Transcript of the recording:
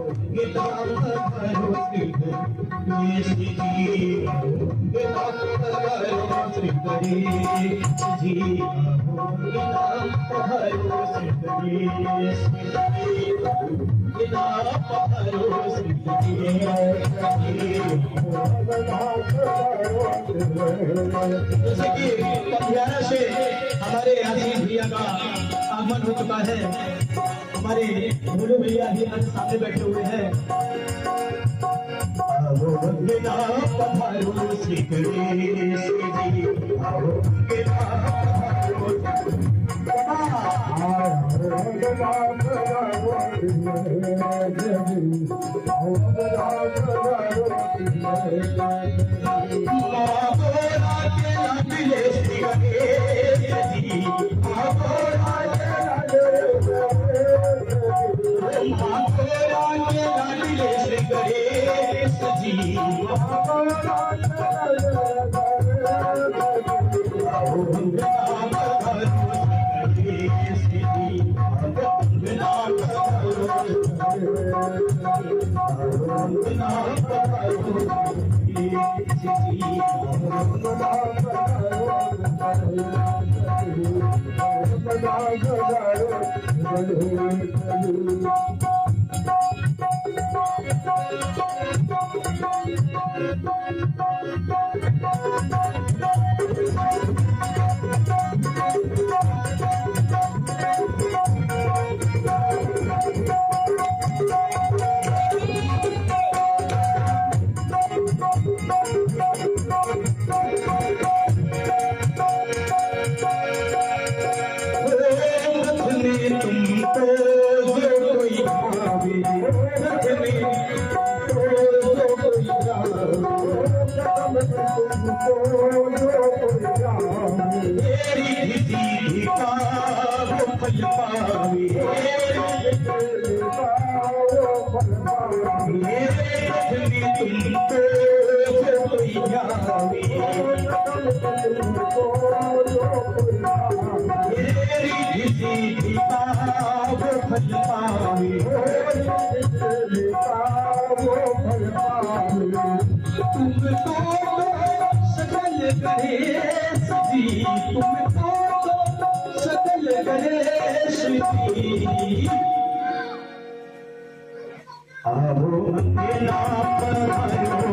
गीता पधारो श्री गणेश जी, गीता पधारो श्री गणेश जी, गीता पधारो श्री गणेश जी, गीता पधारो श्री गणेश। जैसे कि पंजारा से हमारे आदि भैया का आगमन हो चुका है, हमारे भोलू भैया भी आज सामने बैठे हुए हैं। गीता पधारो श्री गणेश जी, गीता आओ मंदिर पर